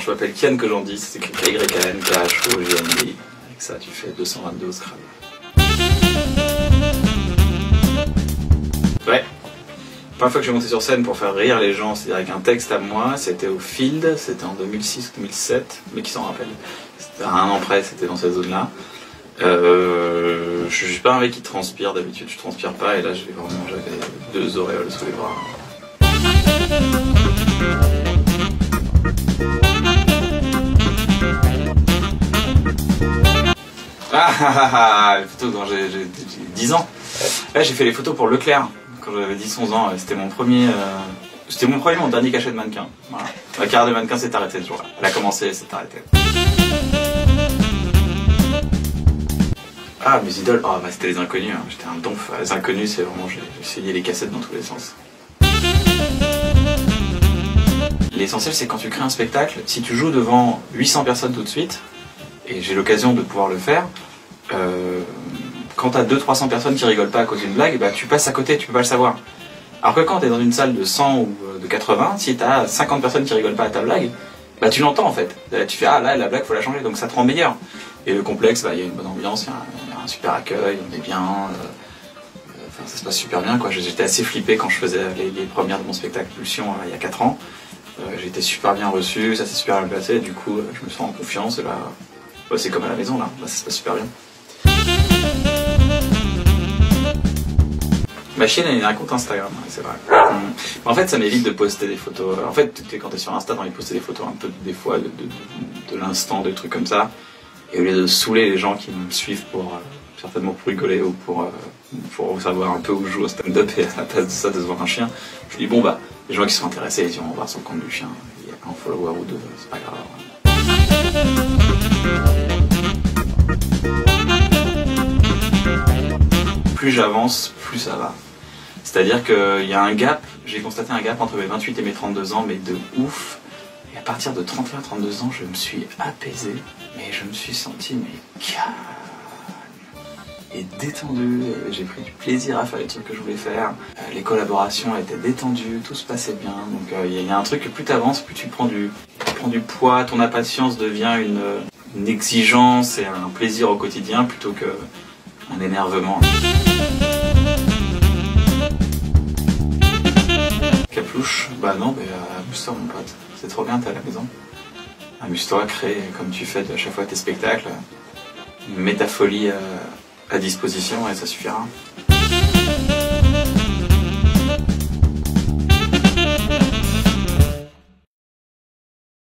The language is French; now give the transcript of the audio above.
je m'appelle Kian Kojandi, ça s'écrit K-Y-N-K-H-O-G-N-D. Avec ça, tu fais 222 au Scrabble. Ouais. La première fois que je suis monté sur scène pour faire rire les gens, c'est-à-dire avec un texte à moi, c'était au Field, c'était en 2006-2007, mais qui s'en rappelle. C'était à un an près, c'était dans cette zone-là. Je suis pas un mec qui transpire, d'habitude je transpire pas, et là j'avais 2 auréoles sous les bras. Les photos quand j'ai 10 ans. Là j'ai fait les photos pour Leclerc, quand j'avais 10-11 ans, c'était mon premier, mon dernier cachet de mannequin. Voilà. Ma carrière de mannequin s'est arrêtée ce jour-là. Elle a commencé, elle s'est arrêtée. Ah, mes idoles, oh, bah, c'était les Inconnus, hein. J'étais un donf. Les Inconnus, c'est vraiment, j'ai essayé les cassettes dans tous les sens. L'essentiel, c'est quand tu crées un spectacle, si tu joues devant 800 personnes tout de suite, et j'ai l'occasion de pouvoir le faire, quand t'as 200-300 personnes qui rigolent pas à cause d'une blague, bah, tu passes à côté, tu peux pas le savoir. Alors que quand t'es dans une salle de 100 ou de 80, si t'as 50 personnes qui rigolent pas à ta blague, bah tu l'entends en fait. Tu fais, ah là, la blague, faut la changer, donc ça te rend meilleur. Et le complexe, bah, y a une bonne ambiance, il y a un super accueil, on est bien, ça se passe super bien, quoi. J'étais assez flippé quand je faisais les premières de mon spectacle Pulsion il y a 4 ans. J'ai été super bien reçu, ça s'est super bien passé, du coup je me sens en confiance, et là, c'est comme à la maison, là, ça se passe super bien. Ma chienne, elle a un compte Instagram, c'est vrai. En fait, ça m'évite de poster des photos. En fait, quand t'es sur Insta, t'as envie de poster des photos un peu, des fois, de l'instant, des trucs comme ça. Et au lieu de saouler les gens qui me suivent certainement pour rigoler ou pour savoir un peu où je joue au stand-up, et à la place de ça, de se voir un chien, je dis bon bah, les gens qui sont intéressés, ils vont voir sur le compte du chien. Il y a un follower ou 2, c'est pas grave. Plus j'avance, plus ça va. C'est-à-dire qu'il y a un gap, j'ai constaté un gap entre mes 28 et mes 32 ans, mais de ouf. Et à partir de 31-32 ans, je me suis apaisé, mais je me suis senti calme et détendu. J'ai pris du plaisir à faire les trucs que je voulais faire. Les collaborations étaient détendues, tout se passait bien. Donc il y a un truc que plus tu avances, plus tu prends du poids, ton impatience devient une exigence et un plaisir au quotidien plutôt qu'un énervement. Capelouche, bah non, mais amuse-toi mon pote, c'est trop bien, t'es à la maison. Amuse-toi, crée comme tu fais à chaque fois tes spectacles, mets ta folie à disposition et ça suffira.